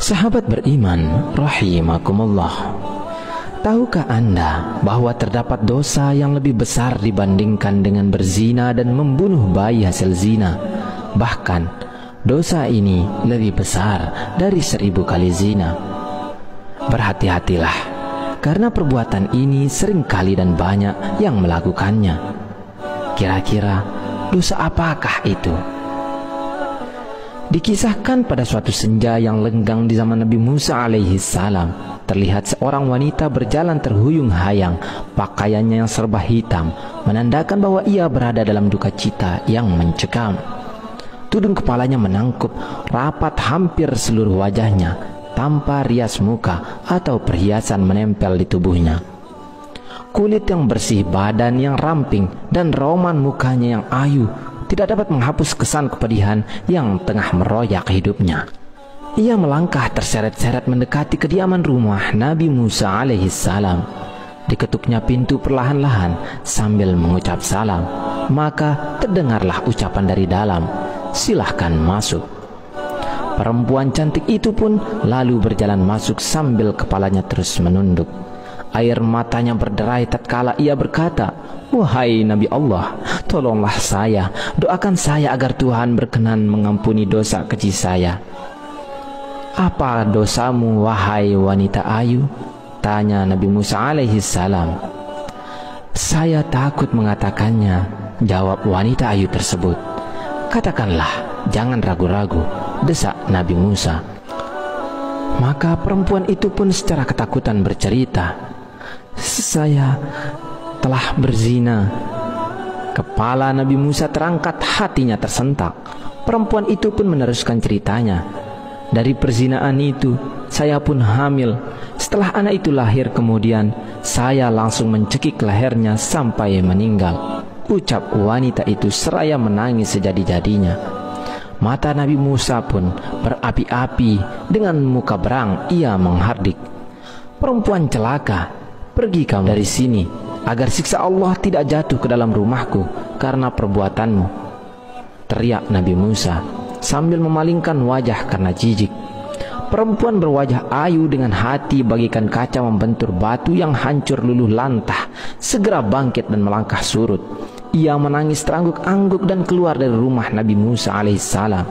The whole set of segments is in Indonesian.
Sahabat beriman rahimakumullah, tahukah Anda bahwa terdapat dosa yang lebih besar dibandingkan dengan berzina dan membunuh bayi hasil zina? Bahkan dosa ini lebih besar dari 1000 kali zina. Berhati-hatilah, karena perbuatan ini seringkali dan banyak yang melakukannya. Kira-kira dosa apakah itu? Dikisahkan pada suatu senja yang lenggang di zaman Nabi Musa alaihi salam, terlihat seorang wanita berjalan terhuyung-hayang, pakaiannya yang serba hitam menandakan bahwa ia berada dalam duka cita yang mencekam. Tudung kepalanya menangkup rapat hampir seluruh wajahnya, tanpa rias muka atau perhiasan menempel di tubuhnya. Kulit yang bersih, badan yang ramping, dan roman mukanya yang ayu tidak dapat menghapus kesan kepedihan yang tengah meroyak hidupnya. Ia melangkah terseret-seret mendekati kediaman rumah Nabi Musa alaihi salam. Diketuknya pintu perlahan-lahan sambil mengucap salam. Maka terdengarlah ucapan dari dalam, "Silahkan masuk." Perempuan cantik itu pun lalu berjalan masuk sambil kepalanya terus menunduk. Air matanya berderai tatkala ia berkata, "Wahai Nabi Allah, tolonglah saya, doakan saya agar Tuhan berkenan mengampuni dosa keji saya." "Apa dosamu, wahai wanita ayu?" tanya Nabi Musa alaihi salam. "Saya takut mengatakannya," jawab wanita ayu tersebut. "Katakanlah, jangan ragu-ragu," desak Nabi Musa. Maka perempuan itu pun secara ketakutan bercerita, "Saya telah berzina." Kepala Nabi Musa terangkat, hatinya tersentak. Perempuan itu pun meneruskan ceritanya, "Dari perzinaan itu saya pun hamil. Setelah anak itu lahir kemudian saya langsung mencekik lehernya sampai meninggal," ucap wanita itu seraya menangis sejadi-jadinya. Mata Nabi Musa pun berapi-api, dengan muka berang ia menghardik, "Perempuan celaka, pergi kamu dari sini, agar siksa Allah tidak jatuh ke dalam rumahku karena perbuatanmu," teriak Nabi Musa sambil memalingkan wajah karena jijik. Perempuan berwajah ayu dengan hati bagaikan kaca membentur batu yang hancur luluh lantah segera bangkit dan melangkah surut. Ia menangis terangguk-angguk dan keluar dari rumah Nabi Musa alaihissalam.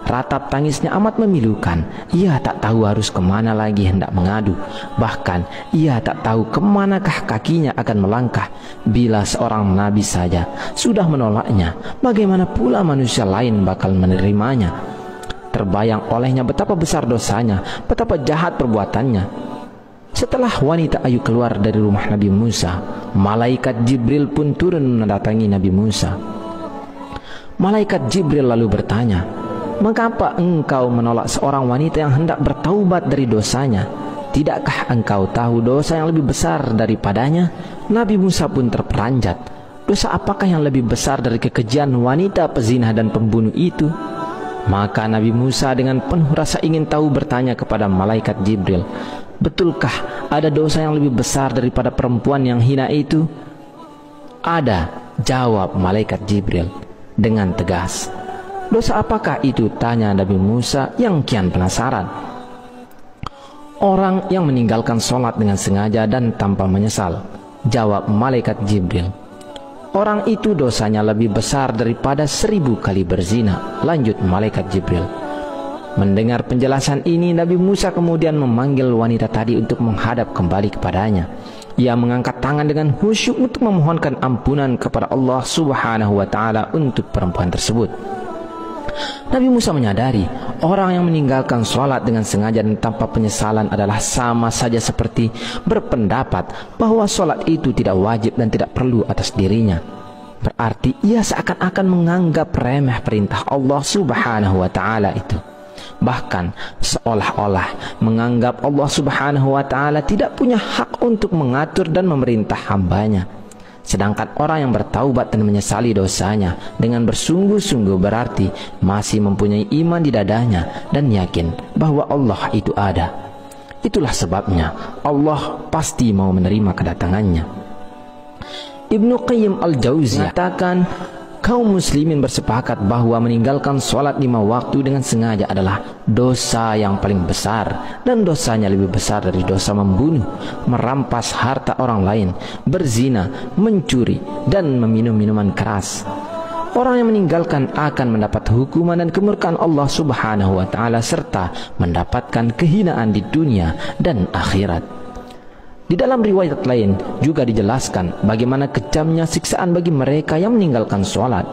Ratap tangisnya amat memilukan. Ia tak tahu harus kemana lagi hendak mengadu. Bahkan ia tak tahu kemanakah kakinya akan melangkah. Bila seorang nabi saja sudah menolaknya, bagaimana pula manusia lain bakal menerimanya? Terbayang olehnya betapa besar dosanya, betapa jahat perbuatannya. Setelah wanita ayu keluar dari rumah Nabi Musa, malaikat Jibril pun turun mendatangi Nabi Musa. Malaikat Jibril lalu bertanya, "Mengapa engkau menolak seorang wanita yang hendak bertaubat dari dosanya? Tidakkah engkau tahu dosa yang lebih besar daripadanya?" Nabi Musa pun terperanjat. Dosa apakah yang lebih besar dari kekejian wanita pezina dan pembunuh itu? Maka Nabi Musa dengan penuh rasa ingin tahu bertanya kepada malaikat Jibril, "Betulkah ada dosa yang lebih besar daripada perempuan yang hina itu?" "Ada," jawab malaikat Jibril dengan tegas. "Dosa apakah itu?" tanya Nabi Musa yang kian penasaran. "Orang yang meninggalkan sholat dengan sengaja dan tanpa menyesal," jawab malaikat Jibril. "Orang itu dosanya lebih besar daripada 1000 kali berzina," lanjut malaikat Jibril. Mendengar penjelasan ini, Nabi Musa kemudian memanggil wanita tadi untuk menghadap kembali kepadanya. Ia mengangkat tangan dengan khusyuk untuk memohonkan ampunan kepada Allah Subhanahu wa ta'ala untuk perempuan tersebut. Nabi Musa menyadari orang yang meninggalkan sholat dengan sengaja dan tanpa penyesalan adalah sama saja seperti berpendapat bahwa sholat itu tidak wajib dan tidak perlu atas dirinya. Berarti ia seakan-akan menganggap remeh perintah Allah Subhanahu wa ta'ala itu. Bahkan seolah-olah menganggap Allah Subhanahu wa ta'ala tidak punya hak untuk mengatur dan memerintah hambanya. Sedangkan orang yang bertaubat dan menyesali dosanya dengan bersungguh-sungguh berarti masih mempunyai iman di dadanya dan yakin bahwa Allah itu ada. Itulah sebabnya Allah pasti mau menerima kedatangannya. Ibnu Qayyim al-Jauziyah mengatakan, Kaum muslimin bersepakat bahwa meninggalkan sholat 5 waktu dengan sengaja adalah dosa yang paling besar, dan dosanya lebih besar dari dosa membunuh, merampas harta orang lain, berzina, mencuri, dan meminum minuman keras. Orang yang meninggalkan akan mendapat hukuman dan kemurkaan Allah Subhanahu wa Ta'ala, serta mendapatkan kehinaan di dunia dan akhirat. Di dalam riwayat lain juga dijelaskan bagaimana kejamnya siksaan bagi mereka yang meninggalkan sholat.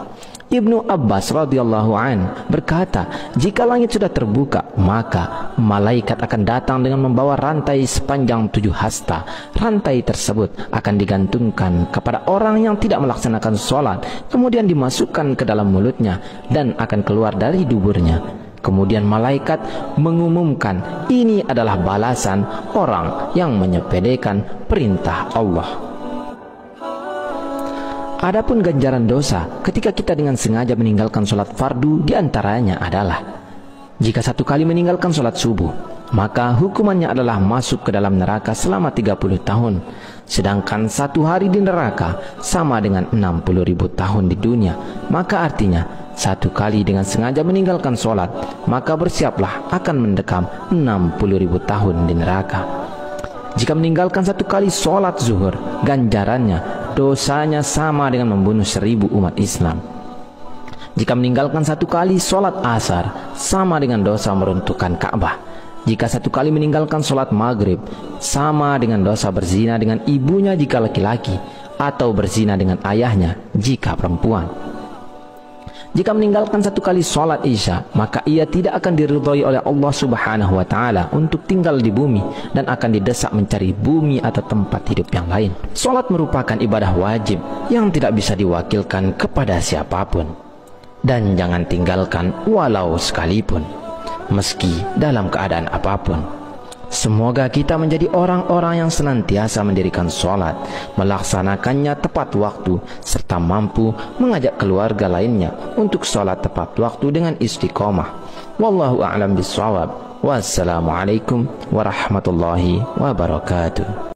Ibnu Abbas radhiyallahu an berkata, jika langit sudah terbuka, maka malaikat akan datang dengan membawa rantai sepanjang 7 hasta. Rantai tersebut akan digantungkan kepada orang yang tidak melaksanakan sholat, kemudian dimasukkan ke dalam mulutnya dan akan keluar dari duburnya. Kemudian malaikat mengumumkan, ini adalah balasan orang yang menyepelekan perintah Allah. Adapun ganjaran dosa ketika kita dengan sengaja meninggalkan sholat fardu, diantaranya adalah: jika 1 kali meninggalkan sholat subuh, maka hukumannya adalah masuk ke dalam neraka selama 30 tahun. Sedangkan 1 hari di neraka sama dengan 60.000 tahun di dunia. Maka artinya 1 kali dengan sengaja meninggalkan sholat, maka bersiaplah akan mendekam 60.000 tahun di neraka. Jika meninggalkan 1 kali sholat zuhur, ganjarannya dosanya sama dengan membunuh 1000 umat Islam. Jika meninggalkan 1 kali sholat asar, sama dengan dosa meruntuhkan Ka'bah. Jika 1 kali meninggalkan sholat maghrib, sama dengan dosa berzina dengan ibunya jika laki-laki, atau berzina dengan ayahnya jika perempuan. Jika meninggalkan 1 kali sholat isya, maka ia tidak akan diridhai oleh Allah Subhanahu wa Ta'ala untuk tinggal di bumi, dan akan didesak mencari bumi atau tempat hidup yang lain. Sholat merupakan ibadah wajib yang tidak bisa diwakilkan kepada siapapun, dan jangan tinggalkan walau sekalipun, meski dalam keadaan apapun. Semoga kita menjadi orang-orang yang senantiasa mendirikan sholat, melaksanakannya tepat waktu, serta mampu mengajak keluarga lainnya untuk sholat tepat waktu dengan istiqomah. Wallahu a'lam bishawab. Wassalamualaikum warahmatullahi wabarakatuh.